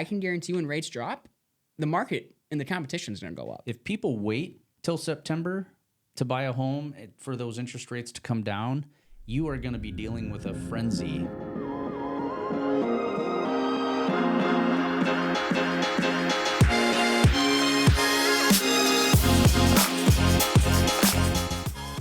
I can guarantee when rates drop, the market and the competition is going to go up. If people wait till September to buy a home for those interest rates to come down, you are going to be dealing with a frenzy.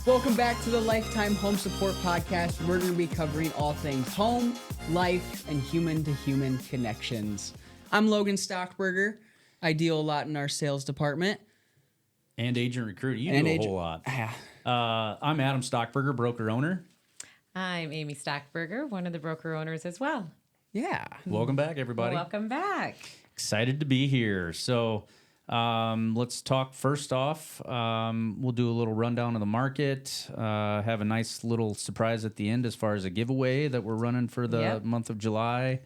Welcome back to the Lifetime Home Support Podcast. We're going to be covering all things home, life, and human-to-human connections. I'm Logan Stockberger. I deal a lot in our sales department. And agent recruiter. You do a whole lot. I'm Adam Stockberger, broker-owner. I'm Amy Stockberger, one of the broker owners as well. Yeah. Welcome back, everybody. Welcome back. Excited to be here. So let's talk first off. We'll do a little rundown of the market, have a nice little surprise at the end as far as a giveaway that we're running for the month of July,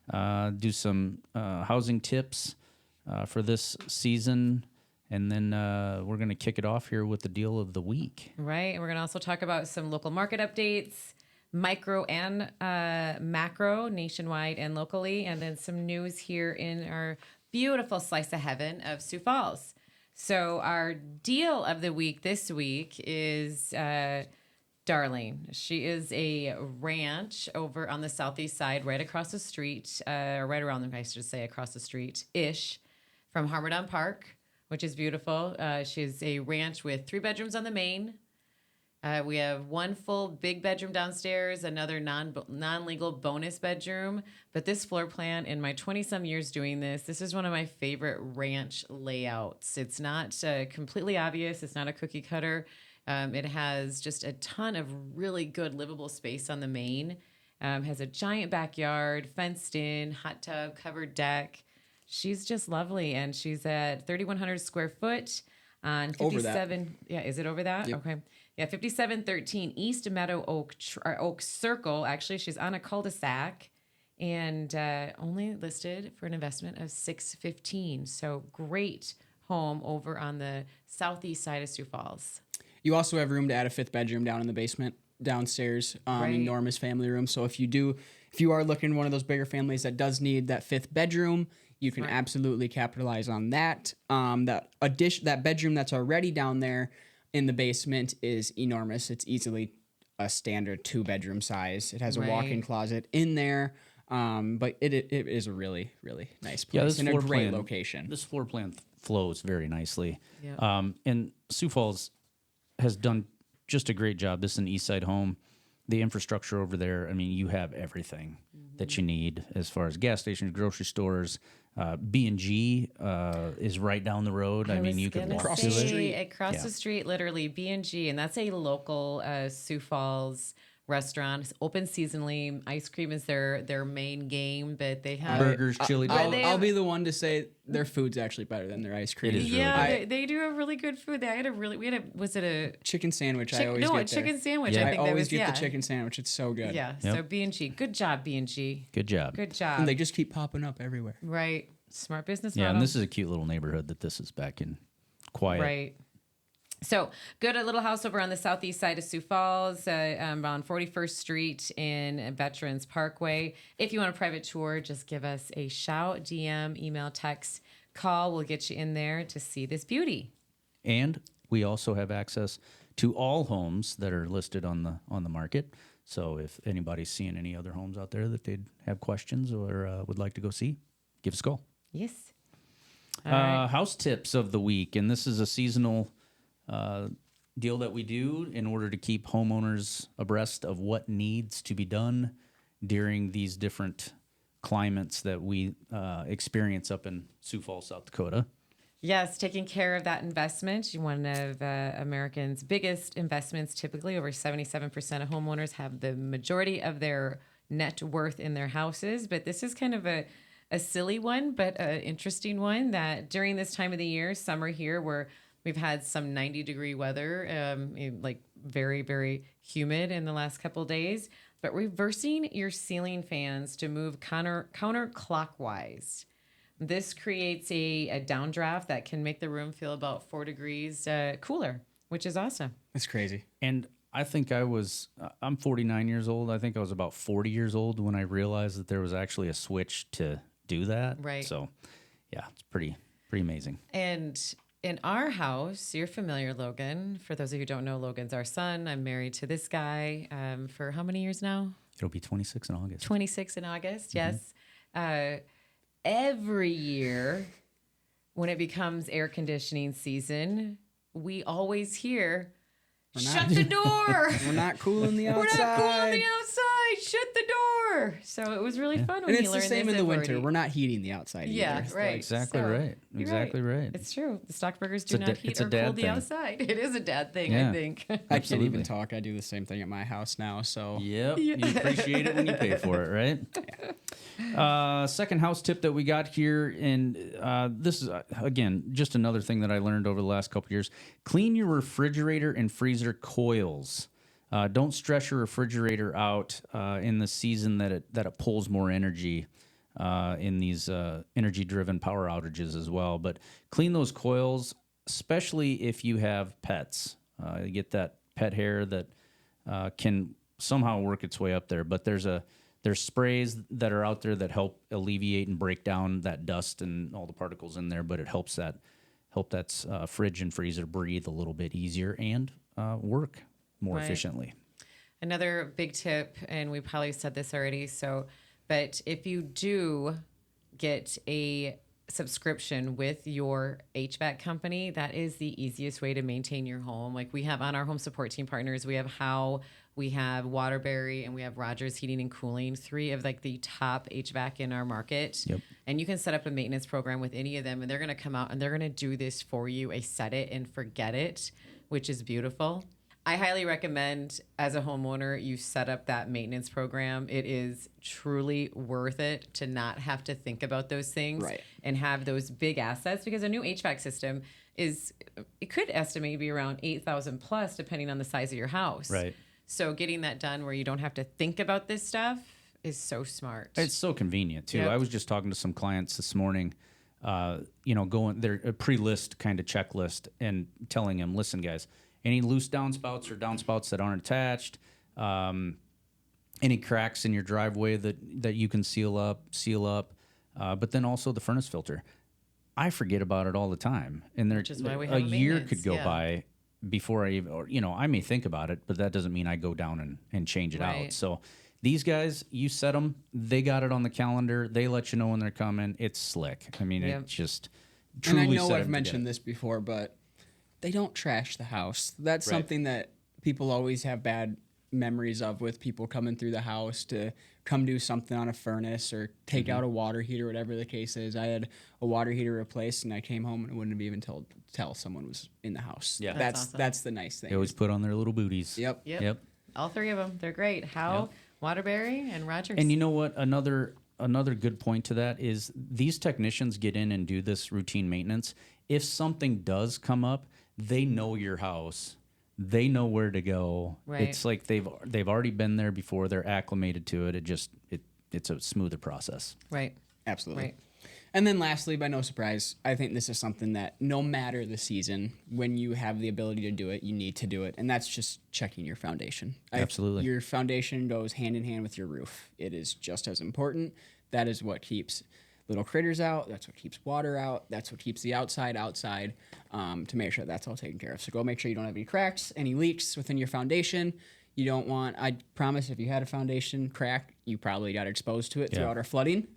do some housing tips for this season, and then we're going to kick it off here with the deal of the week. Right. And we're going to also talk about some local market updates, micro and macro, nationwide and locally, and then some news here in our beautiful slice of heaven of Sioux Falls. So our deal of the week this week is Darling. She is a ranch over on the southeast side, right across the street, right around them, I should say, across the street-ish from Harmerdon Park, which is beautiful. She's a ranch with 3 bedrooms on the main. We have 1 full big bedroom downstairs, another non-legal bonus bedroom. But this floor plan, in my 20-some years doing this is one of my favorite ranch layouts. It's not completely obvious. It's not a cookie cutter. It has just a ton of really good livable space on the main. Has a giant backyard, fenced in, hot tub, covered deck. She's just lovely, and she's at 3,100 square foot on 57. Over that. Yeah, is it over that? Yep. Okay. Yeah, 5713 East Meadow Oak Circle. Actually, she's on a cul-de-sac and only listed for an investment of $615. So great home over on the southeast side of Sioux Falls. You also have room to add a 5th bedroom down in the basement downstairs. Right. Enormous family room. So if you are looking one of those bigger families that does need that 5th bedroom, you can absolutely capitalize on that. That bedroom that's already down there in the basement is enormous. It's easily a standard 2-bedroom size. It has a walk-in closet in there, but it is a really, really nice place and a great location. This floor plan flows very nicely. Yep. And Sioux Falls has done just a great job. This is an east side home. The infrastructure over there, I mean, you have everything that you need as far as gas stations, grocery stores. B&G is right down the road. I mean, you could walk across to the it. street. Across the street, literally, B&G, and that's a local Sioux Falls restaurant. It's open seasonally. Ice cream is their main game, but they have Burgers, chili dogs. I'll be the one to say their food's actually better than their ice cream. It is really good. They do have really good food. Was it a chicken sandwich? I always a get chicken sandwich. Yeah. I think I always that was get the chicken sandwich. It's so good. Yeah. Yep. So B&G, good job, B&G. Good job. Good job. And they just keep popping up everywhere. Right. Smart business Yeah, model. and this is a cute little neighborhood that this is back in. Quiet. Right. So good, a little house over on the southeast side of Sioux Falls, on 41st Street in Veterans Parkway. If you want a private tour, just give us a shout, DM, email, text, call. We'll get you in there to see this beauty. And we also have access to all homes that are listed on the market. So if anybody's seeing any other homes out there that they'd have questions or would like to go see, give us a call. Yes. All right. House tips of the week, and this is a seasonal deal that we do in order to keep homeowners abreast of what needs to be done during these different climates that we experience up in Sioux Falls, South Dakota. Yes, taking care of that investment. One of Americans' biggest investments. Typically, over 77% of homeowners have the majority of their net worth in their houses. But this is kind of a silly one, but an interesting one, that during this time of the year, summer here, where we've had some 90-degree weather, like very, very humid in the last couple of days. But reversing your ceiling fans to move counterclockwise. This creates a downdraft that can make the room feel about 4 degrees cooler, which is awesome. That's crazy. And I think I'm 49 years old. I think I was about 40 years old when I realized that there was actually a switch to do that. Right. So, yeah, it's pretty amazing. And in our house, you're familiar, Logan. For those of you who don't know, Logan's our son. I'm married to this guy for how many years now? It'll be 26 in August. 26 in August, yes. Every year when it becomes air conditioning season, we always hear, shut the door. We're not cooling the outside. We're not cooling the outside. Shut the door. So it was really fun when And he it's the learned same this in the at winter. 40. We're not heating the outside Yeah, either. right. Exactly So, right. you're Exactly right. It's true. The Stockburgers do a not da- heat it's a or dad cool the thing. outside. It is a dad thing, Yeah. I think. I can't Absolutely. even talk. I do the same thing at my house now. So Yep. You appreciate it when you pay for it, right? Second house tip that we got here, and this is, again, just another thing that I learned over the last couple of years. Clean your refrigerator and freezer coils. Don't stress your refrigerator out in the season that it pulls more energy in these energy-driven power outages as well. But clean those coils, especially if you have pets. You get that pet hair that can somehow work its way up there. But there's sprays that are out there that help alleviate and break down that dust and all the particles in there. But it helps that fridge and freezer breathe a little bit easier and work more Right. efficiently. Another big tip, and we probably said this already, but if you do get a subscription with your HVAC company, that is the easiest way to maintain your home. Like we have on our home support team partners, we have Howe, we have Waterbury, and we have Rogers Heating and Cooling, 3 of like the top HVAC in our market. Yep. And you can set up a maintenance program with any of them, and they're going to come out and they're going to do this for you, a set it and forget it, which is beautiful. I highly recommend as a homeowner, you set up that maintenance program. It is truly worth it to not have to think about those things Right. and have those big assets, because a new HVAC system it could estimate to be around 8,000 plus depending on the size of your house. Right. So getting that done where you don't have to think about this stuff is so smart. It's so convenient too. Yep. I was just talking to some clients this morning, going their pre-list kind of checklist and telling them, listen, guys, any loose downspouts or downspouts that aren't attached, any cracks in your driveway that you can seal up, but then also the furnace filter. I forget about it all the time, and Which is why we have a a year maintenance, could go yeah. by before I even, or I may think about it, but that doesn't mean I go down and change it Right. out. So these guys, you set them, they got it on the calendar, they let you know when they're coming. It's slick. I mean, Yep. it just And truly. I know set I've and mentioned forget. this before, but they don't trash the house. That's Right. something that people always have bad memories of, with people coming through the house to come do something on a furnace or take Mm-hmm. out a water heater, whatever the case is. I had a water heater replaced, and I came home and wouldn't have even tell someone was in the house. Yeah. That's awesome. That's the nice thing. They always put on their little booties. Yep. Yep. All 3 of them. They're great. Howe, Yep. Waterbury, and Rogers. And you know what? Another good point to that is these technicians get in and do this routine maintenance. If something does come up, they know your house. They know where to go. Right. It's like they've already been there before. They're acclimated to it. It's a smoother process. Right. Absolutely. Right. And then lastly, by no surprise, I think this is something that no matter the season, when you have the ability to do it, you need to do it. And that's just checking your foundation. Absolutely. Your foundation goes hand in hand with your roof. It is just as important. That is what keeps little critters out. That's what keeps water out. That's what keeps the outside to make sure that's all taken care of. So go make sure you don't have any cracks, any leaks within your foundation. You don't want, I promise, if you had a foundation crack, you probably got exposed to it Yeah. throughout our flooding.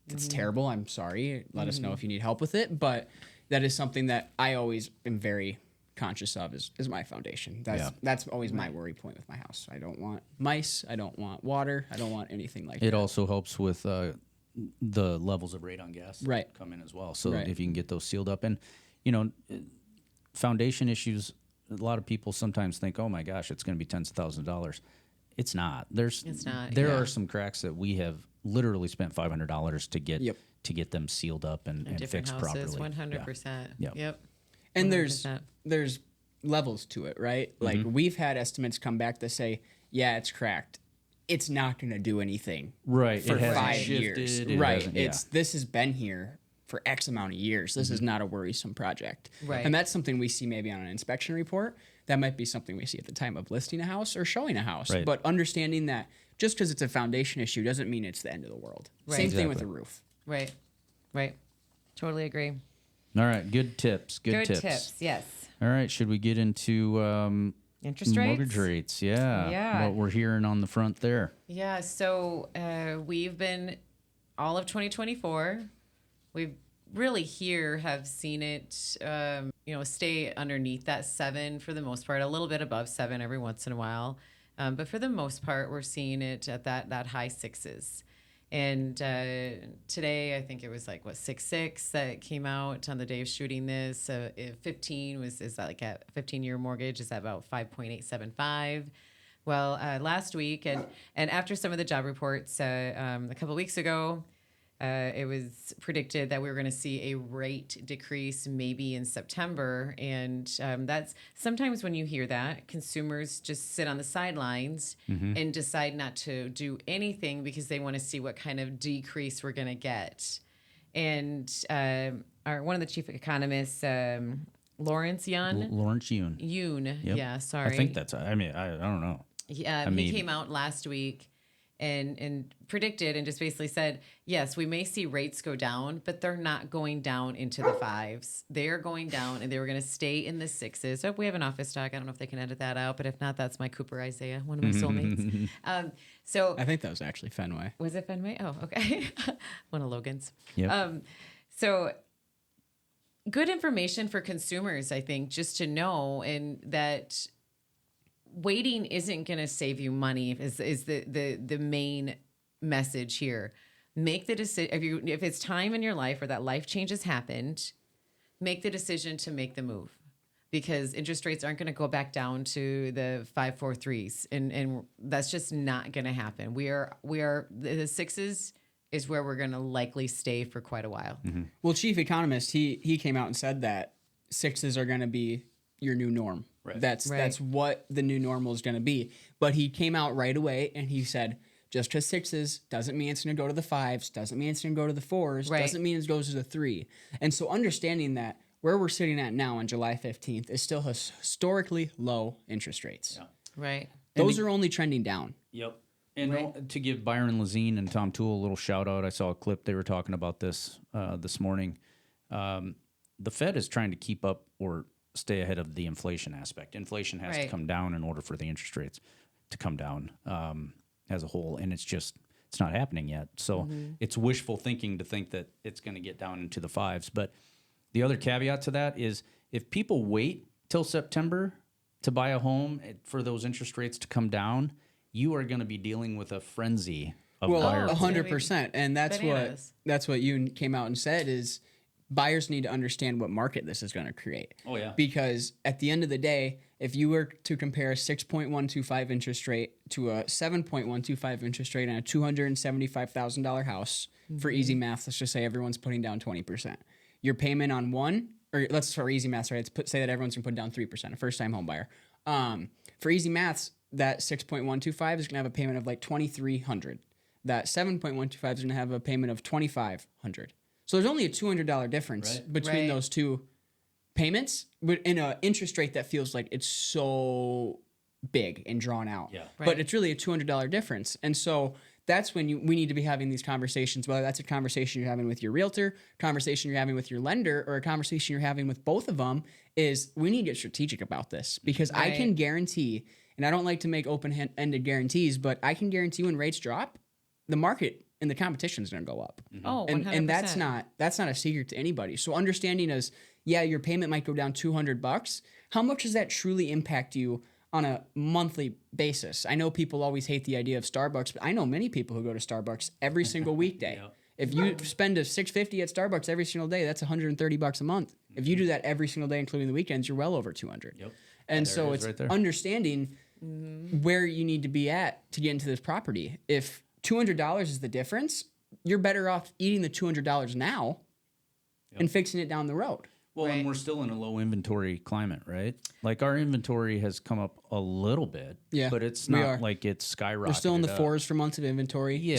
It's terrible. I'm sorry. Let us know if you need help with it. But that is something that I always am very conscious of is my foundation. That's always my worry point with my house. I don't want mice. I don't want water. I don't want anything like It that. also helps with the levels of radon gas Right. come in as well. So Right. if you can get those sealed up, and foundation issues, a lot of people sometimes think, oh my gosh, it's going to be tens of thousands of dollars. It's not. It's not, There yeah. are some cracks that we have literally spent $500 to get Yep. to get them sealed up and Different fixed houses, properly. 100%. Yeah. Yep. And 100%. there's levels to it, right? Like we've had estimates come back that say, yeah, it's cracked. It's not going to do anything Right. for It hasn't 5 shifted, years. it Right. hasn't- yeah. This has been here for X amount of years. This is not a worrisome project. Right. And that's something we see maybe on an inspection report. That might be something we see at the time of listing a house or showing a house. Right. But understanding that just because it's a foundation issue doesn't mean it's the end of the world. Right. Same thing with Exactly. the roof. Right. Right. Totally agree. All right, good tips. Good tips. tips. Yes. All right, should we get into Interest rates? mortgage rates? Yeah. Yeah. What we're hearing on the front there. Yeah. So we've been all of 2024. We've really have seen it, stay underneath that 7 for the most part, a little bit above 7 every once in a while. But for the most part, we're seeing it at that high 6s. And today, I think it was like 6.6 that came out on the day of shooting this. 15 is that like a 15-year mortgage is that about 5.875. Well, last week and after some of the job reports a couple of weeks ago, it was predicted that we were going to see a rate decrease maybe in September. And that's sometimes when you hear that, consumers just sit on the sidelines and decide not to do anything because they want to see what kind of decrease we're going to get. And one of the chief economists, Lawrence Yoon. Yep. Yeah, sorry. I think that's, I don't know. He came out last week and predicted and just basically said, yes, we may see rates go down, but they're not going down into the 5s. They are going down and they were going to stay in the 6s. Oh, we have an office dog. I don't know if they can edit that out, but if not, that's my Cooper Isaiah, one of my soulmates. So I think that was actually Fenway. Was it Fenway? Oh, okay. One of Logan's. Yep. So good information for consumers, I think, just to know, and that waiting isn't going to save you money is the main message here. Make the decision if it's time in your life or that life change has happened, make the decision to make the move, because interest rates aren't going to go back down to the 5.43s, and that's just not going to happen. We are the 6s is where we're going to likely stay for quite a while. Mm-hmm. Well, chief economist, he came out and said that 6s are going to be your new norm. Right. That's what the new normal is going to be. But he came out right away and he said, just because 6s doesn't mean it's going to go to the 5s, doesn't mean it's going to go to the 4s, doesn't mean it goes to the 3. And so understanding that where we're sitting at now on July 15th is still historically low interest rates. Yeah. Right. Those are only trending down. Yep. And to give Byron Lazine and Tom Toole a little shout out, I saw a clip. They were talking about this morning. The Fed is trying to keep up or stay ahead of the inflation aspect. Inflation has to come down in order for the interest rates to come down as a whole, and it's not happening yet. So it's wishful thinking to think that it's going to get down into the 5s. But the other caveat to that is if people wait till September to buy a home for those interest rates to come down, you are going to be dealing with a frenzy of buyers. 100%. And that's what you came out and said is buyers need to understand what market this is going to create. Oh, yeah. Because at the end of the day, if you were to compare a 6.125 interest rate to a 7.125 interest rate on a $275,000 house, for easy math, let's just say everyone's putting down 20%. Your payment on for easy math, right? Say that everyone's going to put down 3%, a first-time home buyer. For easy maths, that 6.125 is going to have a payment of like $2,300. That 7.125 is going to have a payment of $2,500. So there's only a $200 difference between those two payments, but in an interest rate that feels like it's so big and drawn out. Yeah. But it's really a $200 difference. And so that's when we need to be having these conversations, whether that's a conversation you're having with your realtor, conversation you're having with your lender, or a conversation you're having with both of them, is we need to get strategic about this. Because I can guarantee, and I don't like to make open-ended guarantees, but I can guarantee when rates drop, the market and the competition is going to go up. Oh, 100%. And that's not a secret to anybody. So understanding is, your payment might go down $200. How much does that truly impact you on a monthly basis? I know people always hate the idea of Starbucks, but I know many people who go to Starbucks every single weekday. If you spend a $6.50 at Starbucks every single day, that's $130 a month. If you do that every single day, including the weekends, you're well over $200. Yep. And so it's understanding where you need to be at to get into this property. If $200 is the difference, you're better off eating the $200 now and fixing it down the road. Well, and we're still in a low inventory climate, right? Like our inventory has come up a little bit, but it's not like it's skyrocketed. We're still in the 4s for months of inventory. Yeah,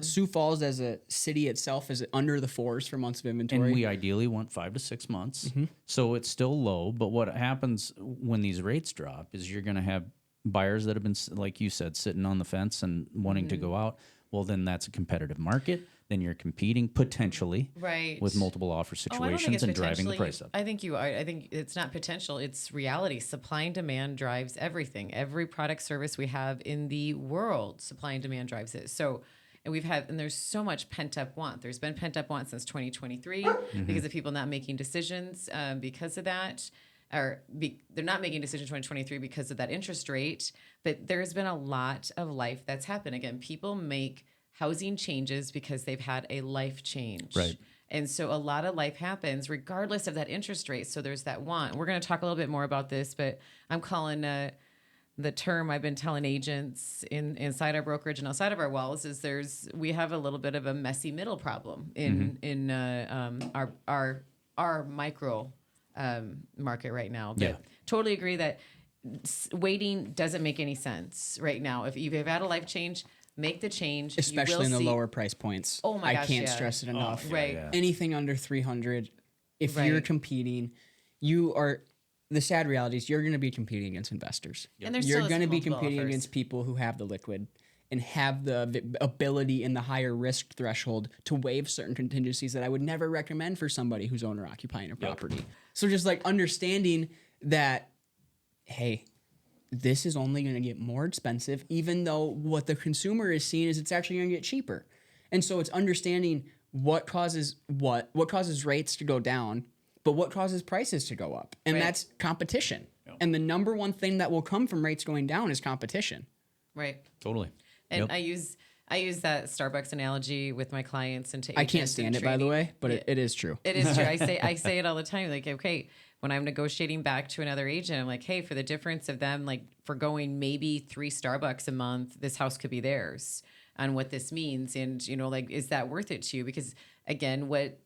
Sioux Falls as a city itself is under the 4s for months of inventory. And we ideally want 5 to 6 months. So it's still low, but what happens when these rates drop is you're going to have buyers that have been, like you said, sitting on the fence and wanting to go out. Well, then that's a competitive market. then you're competing potentially Right. with multiple offer Oh, I don't think situations it's and driving the potentially- price up. I think you are. I think it's not potential. It's reality. Supply and demand drives everything. Every product service we have in the world, supply and demand drives it. So, and there's so much pent up want. There's been pent up want since 2023 because of people not making decisions because of that. They're not making decisions in 2023 because of that interest rate. But there's been a lot of life that's happened. Again, people make housing changes because they've had a life change. Right. And so a lot of life happens regardless of that interest rate. So there's that want. We're going to talk a little bit more about this, but I'm calling the term I've been telling agents inside our brokerage and outside of our walls is we have a little bit of a messy middle problem in our micro market right now. But totally agree that waiting doesn't make any sense right now. If you've had a life change, make the change. Especially in the lower price points. Oh my gosh, I can't yeah. stress it enough. Right. Anything under 300, if Right. you're competing, the sad reality is you're going to be competing against investors. And there's You're still going to be multiple competing offers. against people who have the liquid and have the ability and the higher risk threshold to waive certain contingencies that I would never recommend for somebody who's owner occupying a property. So just like understanding that, hey, this is only going to get more expensive, even though what the consumer is seeing is it's actually going to get cheaper. And so it's understanding what causes rates to go down, but what causes prices to go up. And that's competition. Yep. And the number one thing that will come from rates going down is competition. Right. Totally. And I use that Starbucks analogy with my clients and to agents. I can't stand it, by the way, but it is true. It is true. I say it all the time. Like, okay, when I'm negotiating back to another agent, I'm like, hey, for the difference of them, like for going maybe 3 Starbucks a month, this house could be theirs. On what this means, and like, is that worth it to you? Because again, what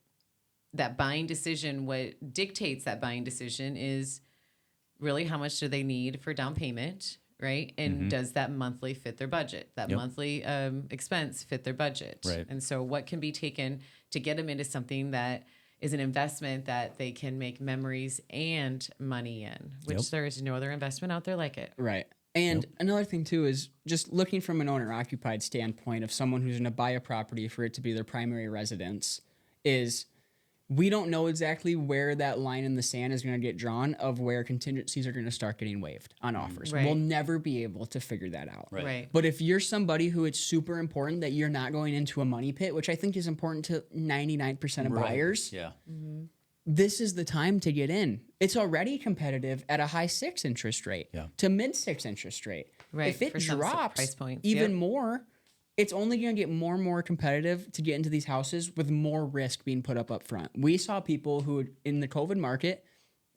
dictates that buying decision is really how much do they need for down payment, right? And does that monthly fit their budget? That monthly expense fit their budget? Right. And so what can be taken to get them into something that is an investment that they can make memories and money in, which there is no other investment out there like it. Right. And another thing too is just looking from an owner-occupied standpoint of someone who's going to buy a property for it to be their primary residence is we don't know exactly where that line in the sand is going to get drawn of where contingencies are going to start getting waived on offers. Right. We'll never be able to figure that out. Right. But if you're somebody who it's super important that you're not going into a money pit, which I think is important to 99% of buyers, Yeah. this is the time to get in. It's already competitive at a high 6 interest rate to mid 6 interest rate. Right, If it for some drops price points, even more, it's only going to get more and more competitive to get into these houses with more risk being put up front. We saw people who in the COVID market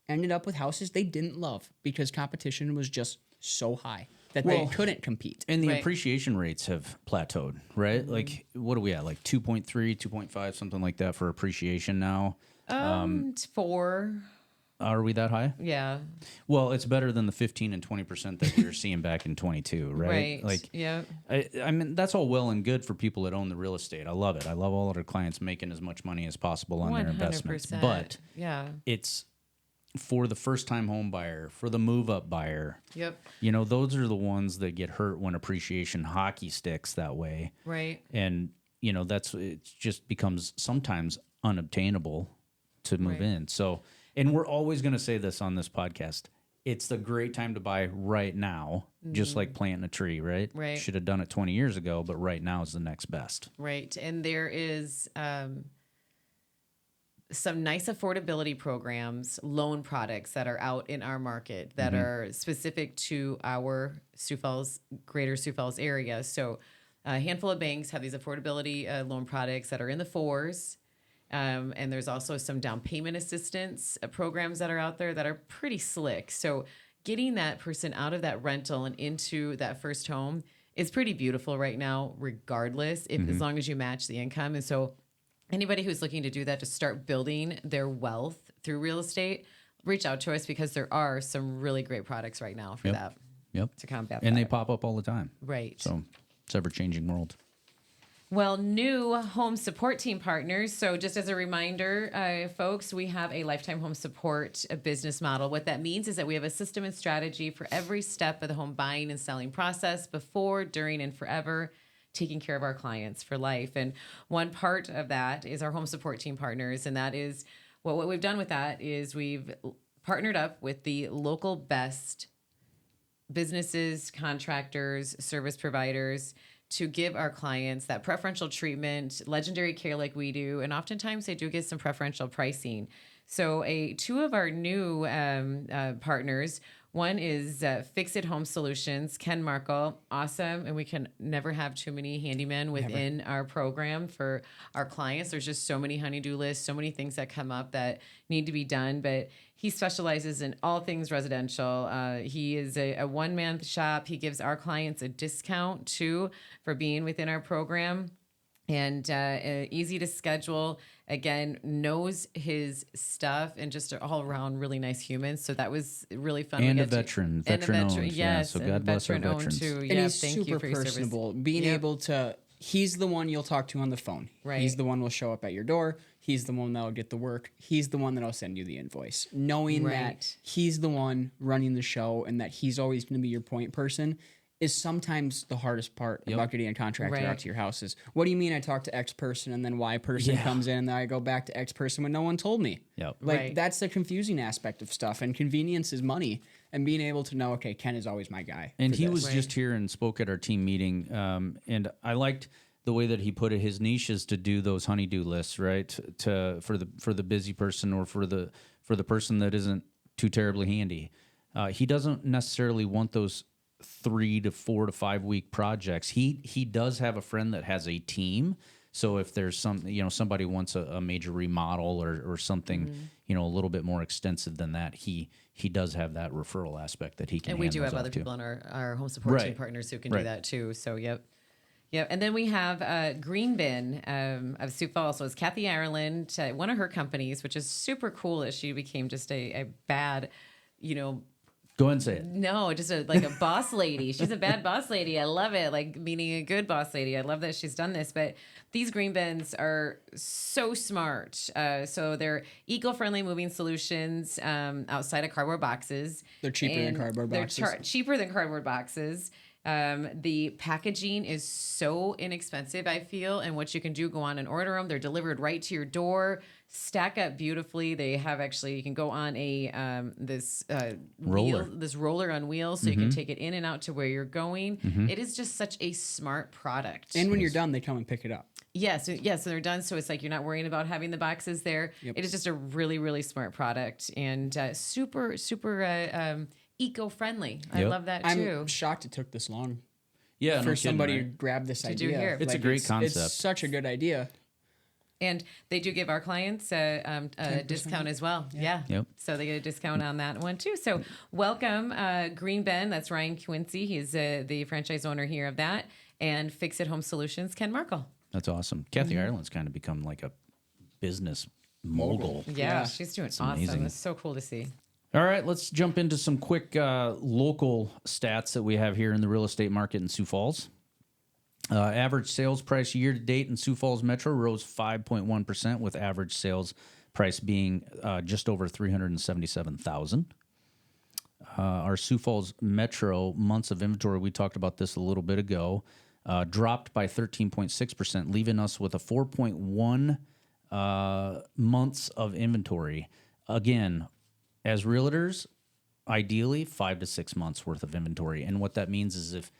ended up with houses they didn't love because competition was just so high that they couldn't compete. And the Right. appreciation rates have plateaued, right? Like, what are we at? Like 2.3, 2.5, something like that for appreciation now. 4. Are we that high? Yeah. Well, it's better than the 15 and 20% that we were seeing back in 22, right? Right. Like, yeah. I mean, that's all well and good for people that own the real estate. I love it. I love all of our clients making as much money as possible on their investments. 100%. But yeah. it's for the first-time home buyer, for the move-up buyer. Yep. Those are the ones that get hurt when appreciation hockey sticks that way. Right. And, it just becomes sometimes unobtainable to move Right. in. So, and we're always going to say this on this podcast. It's the great time to buy right now, just like planting a tree, right? Right. Should have done it 20 years ago, but right now is the next best. Right. And there is some nice affordability programs, loan products that are out in our market that are specific to our greater Sioux Falls area. So a handful of banks have these affordability loan products that are in the 4s. And there's also some down payment assistance programs that are out there that are pretty slick. So getting that person out of that rental and into that first home is pretty beautiful right now, regardless, as long as you match the income. And so anybody who's looking to do that, to start building their wealth through real estate, reach out to us because there are some really great products right now for that. Yep. To combat and that. they pop up all the time. Right. So it's ever-changing world. Well, new home support team partners. So just as a reminder, folks, we have a lifetime home support business model. What that means is that we have a system and strategy for every step of the home buying and selling process, before, during, and forever, taking care of our clients for life. And one part of that is our home support team partners. And that is what we've done with that is we've partnered up with the local best businesses, contractors, service providers to give our clients that preferential treatment, legendary care like we do. And oftentimes they do get some preferential pricing. So two of our new partners, one is Fix It Home Solutions, Ken Markle, awesome. And we can never have too many handymen within our program for our clients. There's just so many honey-do lists, so many things that come up that need to be done. But he specializes in all things residential. He is a one-man shop. He gives our clients a discount, too, for being within our program. And easy to schedule. Again, knows his stuff, and just an all-around really nice human. So that was really fun. And a veteran owned. Yes, so God bless our veterans. too. And Yeah, he's thank super you for your personable. service. Being able to, he's the one you'll talk to on the phone. Right. He's the one will show up at your door. He's the one that'll get the work. He's the one that'll send you the invoice. Knowing that he's the one running the show and that he's always going to be your point person is sometimes the hardest part about getting a contractor out to your house is, what do you mean I talk to X person and then Y person comes in and then I go back to X person when no one told me? That's the confusing aspect of stuff, and convenience is money, and being able to know, okay, Ken is always my guy. And he was just here and spoke at our team meeting, and I liked the way that he put it. His niche is to do those honey-do lists, right? For the busy person or for the person that isn't too terribly handy. He doesn't necessarily want those 3 to 4 to 5 week projects. He does have a friend that has a team. So if there's somebody wants a major remodel or something, a little bit more extensive than that, he does have that referral aspect that he can. And we do have other people on our home support team partners who can do that too. So yep. And then we have Green Bin of Sioux Falls. So it's Kathy Ireland, one of her companies, which is super cool that she became just a bad, Go ahead and say it. No, just like a boss lady. She's a bad boss lady. I love it. Like meaning a good boss lady. I love that she's done this. But these green bins are so smart. So they're eco-friendly moving solutions outside of cardboard boxes. They're cheaper than cardboard boxes. They're cheaper than cardboard boxes. The packaging is so inexpensive, I feel, and what you can do, go on and order them. They're delivered right to your door, stack up beautifully. They have you can go on this roller on wheels, so you can take it in and out to where you're going. It is just such a smart product. And when you're done, they come and pick it up. Yes, so they're done. So it's like you're not worrying about having the boxes there. Yep. It is just a really, really smart product, and super eco-friendly. I love that too. I'm shocked it took this long. Yeah, for somebody to grab this idea. Do here. It's a great concept. It's such a good idea. And they do give our clients a discount as well. Yeah. Yep. So they get a discount on that one too. So welcome, Green Ben. That's Ryan Quincy. He's the franchise owner here of that. And Fix It Home Solutions, Ken Markle. That's awesome. Kathy Ireland's kind of become like a business mogul. Yeah, she's doing awesome. Amazing. It's so cool to see. All right, let's jump into some quick local stats that we have here in the real estate market in Sioux Falls. Average sales price year to date in Sioux Falls Metro rose 5.1%, with average sales price being just over $377,000. Our Sioux Falls Metro months of inventory, we talked about this a little bit ago, dropped by 13.6%, leaving us with a 4.1 months of inventory. Again, as realtors, ideally 5 to 6 months worth of inventory. And what that means is if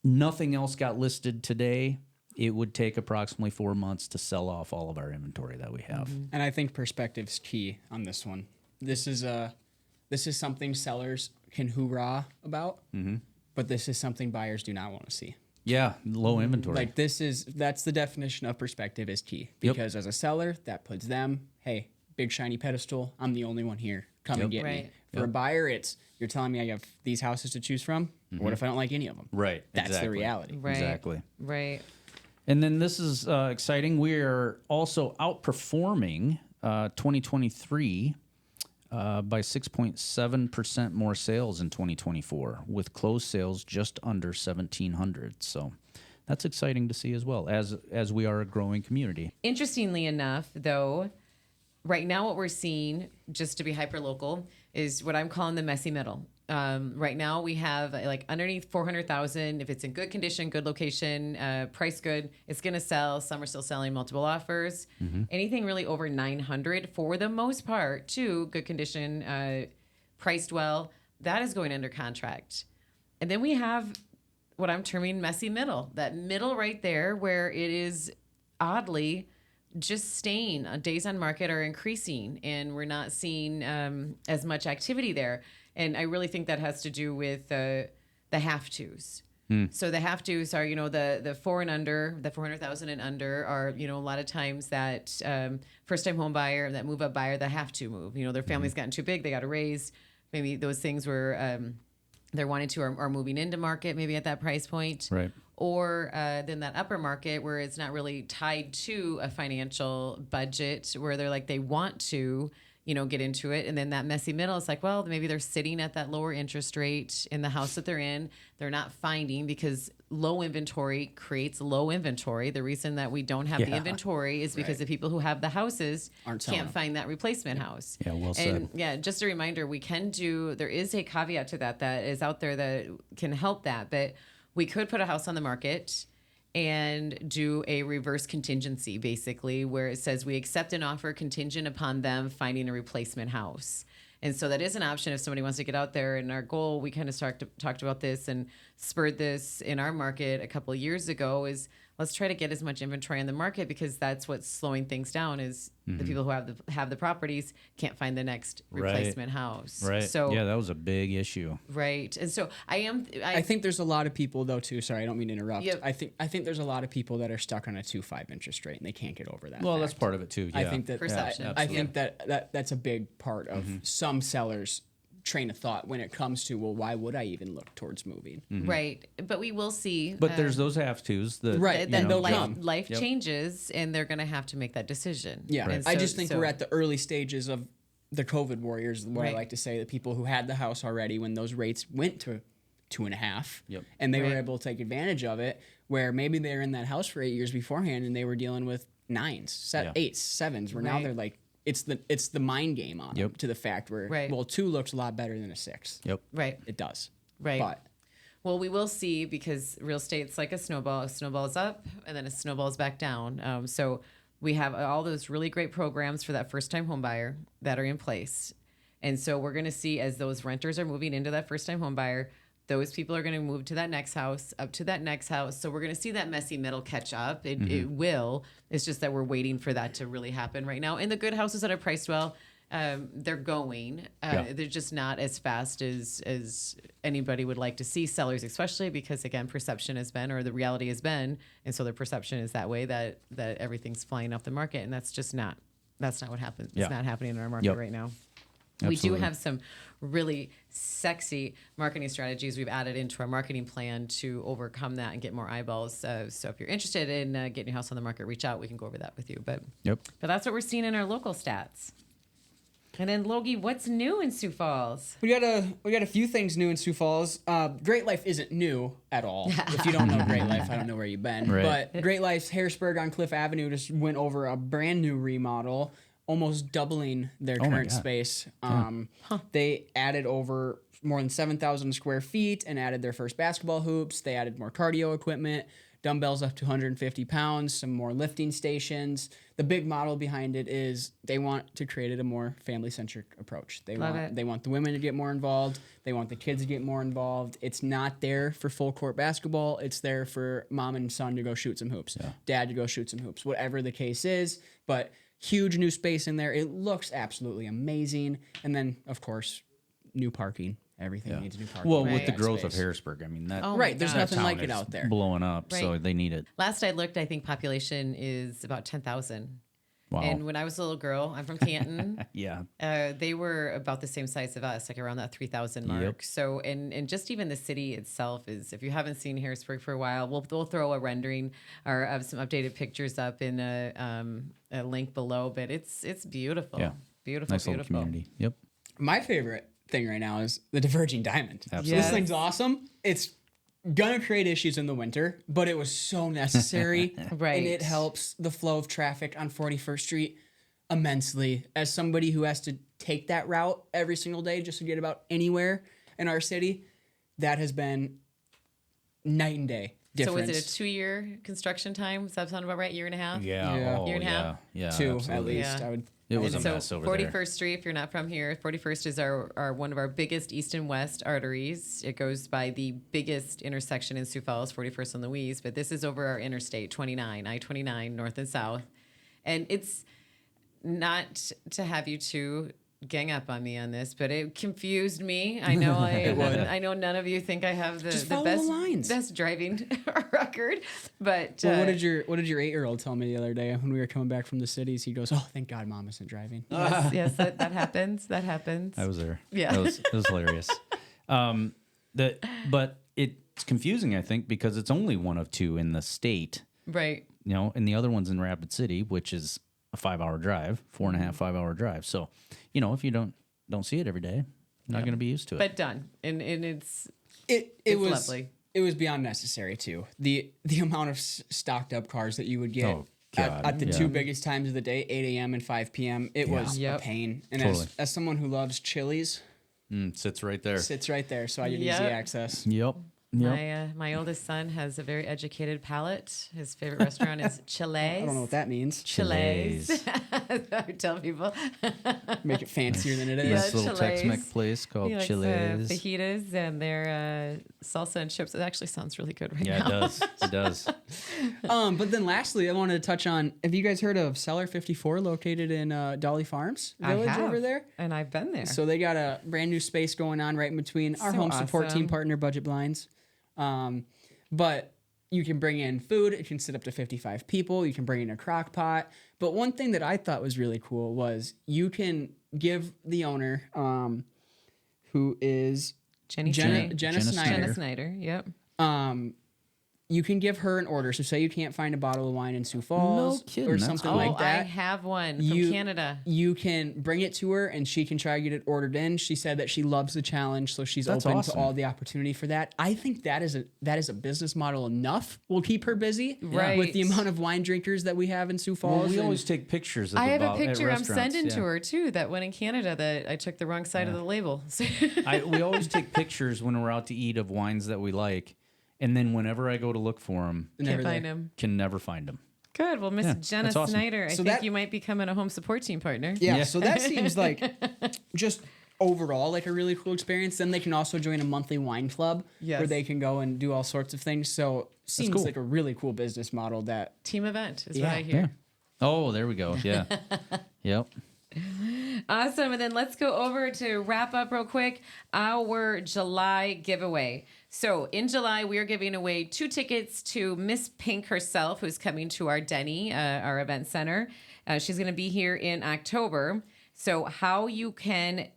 nothing else got listed today, it would take approximately 4 months to sell off all of our inventory that we have. And I think perspective's key on this one. This is something sellers can hoorah about, but this is something buyers do not want to see. Yeah, low inventory. Like that's the definition of perspective is key. Because as a seller, that puts them, hey, big shiny pedestal, I'm the only one here. Come and get me. For a buyer, you're telling me I have these houses to choose from. What if I don't like any of them? Right. That's the reality. Right. Exactly. Right. And then this is exciting. We are also outperforming 2023 by 6.7% more sales in 2024, with closed sales just under 1,700. So that's exciting to see as well, as we are a growing community. Interestingly enough, though, right now what we're seeing, just to be hyper local, is what I'm calling the messy middle. Right now we have like underneath 400,000. If it's in good condition, good location, price good, it's going to sell. Some are still selling multiple offers. Anything really over 900 for the most part, too, good condition, priced well, that is going under contract. And then we have what I'm terming messy middle, that middle right there where it is oddly just staying. Days on market are increasing and we're not seeing as much activity there. And I really think that has to do with the have-tos. So the have-tos are, the 4 and under, the 400,000 and under are, a lot of times that first-time home buyer, that move-up buyer, that have to move. Their family's gotten too big, they got to raise. Maybe those things were they're wanting to are moving into market maybe at that price point. Right. Or then that upper market where it's not really tied to a financial budget where they're like, they want to, get into it. And then that messy middle is like, well, maybe they're sitting at that lower interest rate in the house that they're in. They're not finding because low inventory creates low inventory. The reason that we don't have the inventory is because the people who have the houses can't find that replacement house. Yeah, well said. And yeah, just a reminder, there is a caveat to that is out there that can help that. But we could put a house on the market and do a reverse contingency, basically, where it says we accept an offer contingent upon them finding a replacement house. And so that is an option if somebody wants to get out there. And our goal, we kind of talked about this and spurred this in our market a couple of years ago, is let's try to get as much inventory on the market because that's what's slowing things down is the people who have the properties can't find the next replacement house. Right. So yeah, that was a big issue. Right. And so I think there's a lot of people though too. Sorry, I don't mean to interrupt. Yep. I think there's a lot of people that are stuck on a 2.5 interest rate and they can't get over that. Well, fact. that's part of it too. Yeah. I think that Perception. I think that's a big part of some sellers' train of thought when it comes to, well, why would I even look towards moving? Right. But we will see. But there's those have-tos that Life changes and they're going to have to make that decision. Yeah. Right. I just think we're at the early stages of the COVID warriors, what I Right. like to say, the people who had the house already when those rates went to 2.5 Yep. and they Right. were able to take advantage of it, where maybe they were in that house for 8 years beforehand and they were dealing with 9s, 8s, 7s, where now Right. they're like, it's the mind game on them to the fact where, Right. well, 2 looks a lot better than a 6. Yep. Right. It does. Right. But Well, we will see because real estate's like a snowball. A snowball is up and then a snowball is back down. So we have all those really great programs for that first-time home buyer that are in place. And so we're going to see as those renters are moving into that first-time home buyer, those people are going to move to that next house, up to that next house. So we're going to see that messy middle catch up. It will. It's just that we're waiting for that to really happen right now. And the good houses that are priced well, they're going. They're just not as fast as anybody would like to see. Sellers, especially because again, perception has been, or the reality has been, and so their perception is that way that everything's flying off the market, and that's not what happens. Yeah. It's not happening in our market right now. We do have some really sexy marketing strategies we've added into our marketing plan to overcome that and get more eyeballs. So if you're interested in getting your house on the market, reach out. We can go over that with you. But that's what we're seeing in our local stats. And then Logie, what's new in Sioux Falls? we got a few things new in Sioux Falls. Great Life isn't new at all. If you don't know Great Life, I don't know where you've been. Right. But Great Life's Harrisburg on Cliff Avenue just went over a brand new remodel, almost doubling their current space. They added over more than 7,000 square feet and added their first basketball hoops. They added more cardio equipment, dumbbells up to 150 pounds, some more lifting stations. The big model behind it is they want to create a more family-centric approach. They want the women to get more involved. They want the kids to get more involved. It's not there for full court basketball. It's there for mom and son to go shoot some hoops, dad to go shoot some hoops, whatever the case is. But huge new space in there. It looks absolutely amazing. And then, of course, new parking. Everything needs new parking. Well, Right. with the growth Space. of Harrisburg, I mean, that There's God. nothing like town it is out there. blowing up, so Right. they need it. Last I looked, I think population is about 10,000. Wow. And when I was a little girl, I'm from Canton. Yeah. They were about the same size of us, like around that 3,000 mark. Yep. So, and just even the city itself is, if you haven't seen Harrisburg for a while, we'll throw a rendering or of some updated pictures up in a link below. But it's beautiful. Yeah. Beautiful, Nice little beautiful. community. Yep. My favorite thing right now is the Diverging Diamond. Absolutely. Yes. This thing's awesome. It's gonna create issues in the winter, but it was so necessary. Right. And it helps the flow of traffic on 41st Street immensely. As somebody who has to take that route every single day just to get about anywhere, in our city, that has been night and day difference. So was it a 2-year construction time? Does that sound about right? Year and a half? Yeah. Yeah. Oh, Year and a half? Yeah. 2 absolutely. at least. Yeah. I would. It was a And so mess over 41st there. Street, if you're not from here, 41st is our one of our biggest east and west arteries. It goes by the biggest intersection in Sioux Falls, 41st and Louise, but this is over our interstate 29, I-29, north and south. And it's not to have you two gang up on me on this, but it confused me. I know I know none of you think I have Just the follow best the lines. best driving record, but Well, what did your 8-year-old tell me the other day when we were coming back from the cities? He goes, "Oh, thank God, Mom isn't driving." yes, that happens. That happens. I was there. Yeah. It was hilarious. But it's confusing, I think, because it's only one of 2 in the state, Right. and the other one's in Rapid City, which is a 5-hour drive, 4.5, 5-hour drive. So, if you don't see it every day, you're not going to be used to it. But done, and it's It was lovely. It was beyond necessary too. The amount of stocked up cars that you would get Oh, God, at the yeah. 2 biggest times of the day, 8 a.m. and 5 p.m. It was Yep. a pain. And Totally. as someone who loves Chili's, Sits right there. sits right there, so I had easy Yep. access. Yep. My oldest son has a very educated palate. His favorite restaurant is Chile's. I don't know what that means. Chile's. I tell people. Make it fancier than it is. Yeah, This little Chile's. Tex-Mex place called He likes Chile's. fajitas and their salsa and chips. It actually sounds really good right Yeah, now. it does. It does. But then lastly, I wanted to touch on, have you guys heard of Cellar 54 located in Dolly Farms Village I have, over there? and I've been there. So they got a brand new space going on right in between our So home support team awesome. partner Budget Blinds. But you can bring in food. It can sit up to 55 people. You can bring in a crock pot. But one thing that I thought was really cool was you can give the owner, who is Jenna Jenna Snyder. Snyder, Jenna Snyder. Yep. you can give her an order. So say you can't find a bottle of wine in Sioux Falls kidding, or that's something Oh, like I that. have one from You- Canada. You can bring it to her and she can try to get it ordered in. She said that she loves the challenge, so she's That's open awesome. to all the opportunity for that. I think that is a business model enough. Will keep her busy, Right. With the amount of wine drinkers that we have in Sioux Well, Falls. we and- always take pictures of I the have a bottle at picture I'm restaurants, sending to yeah. her too. That one in Canada that I took the wrong side of the label. We always take pictures when we're out to eat of wines that we like, and then whenever I go to look for them, Never Can't find there. him. can never find them. Good. Well, Miss Yeah, Jenna that's awesome. Snyder, I So think that- you might become a home support team partner. Yeah, so that seems like just overall like a really cool experience. Then they can also join a monthly wine club where Yes. they can go and do all sorts of things. So seems cool. like a really cool business model that Team event is Yeah. what I hear. Oh, there we go. Yeah. Yep. Awesome. And then let's go over to wrap up real quick our July giveaway. So in July, we are giving away 2 tickets to Miss Pink herself, who's coming to our Denny, our event center. She's going to be here in October. So how you can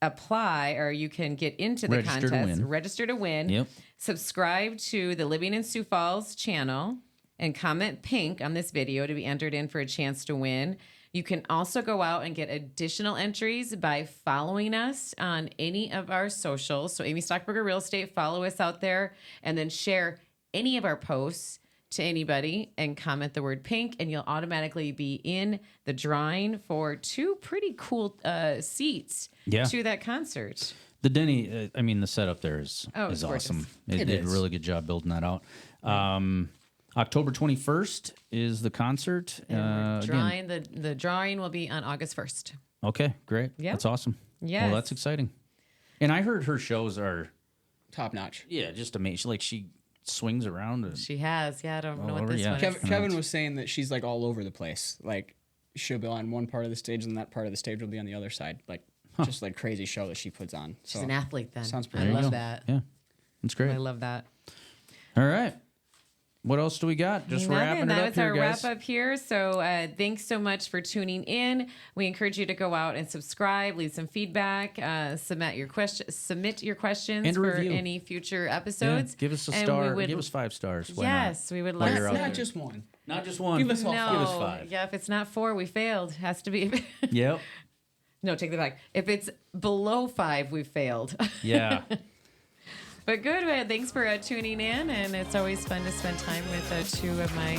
apply or you can get into the Register to contest, win. register to win, Yep. subscribe to the Living in Sioux Falls channel and comment pink on this video to be entered in for a chance to win. You can also go out and get additional entries by following us on any of our socials. So Amy Stockburger Real Estate, follow us out there and then share any of our posts to anybody and comment the word pink and you'll automatically be in the drawing for 2 pretty cool seats Yeah. to that concert. The Denny, the setup there is It's gorgeous. awesome. They It did a is. really good job building that out. October 21st is the concert. And we're Again, drawing the drawing will be on August 1st. okay, great. Yeah. That's awesome. Yes. Well, that's exciting. And I heard her shows are, top notch. just amazing. Like she swings around. And, She has. Yeah, I don't know All what over, this yeah. one Kevin, is. Kevin was saying that she's like all over the place. Like she'll be on one part of the stage, and that part of the stage will be on the other side. Like just like crazy show that she puts on. She's So an athlete then. Sounds I pretty There you love go. that. yeah, that's great. I love that. All right. What else do we got? Just wrapping it that up was here, our guys. wrap up here. So thanks so much for tuning in. We encourage you to go out and subscribe, leave some feedback, submit your questions And a for review. any future Yeah, episodes. give us a And star. we would- Give us 5 stars. Why Yes, we would While love you're to. out not there. just one. Not just one. Give us all No, Give us 5. yeah, if it's not 4, we failed. Has to be. Yep. No, take that back. If it's below 5, we failed. Yeah. But good. Thanks for tuning in, and it's always fun to spend time with two of my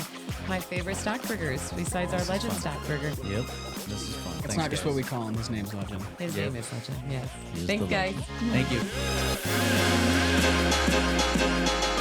favorite stockburgers besides our Legend stockburger. Yep. This is fun. It's not just what we call him. His name's Legend. His name is Legend. Yes. He is Thanks, the guys. legend. Thank you.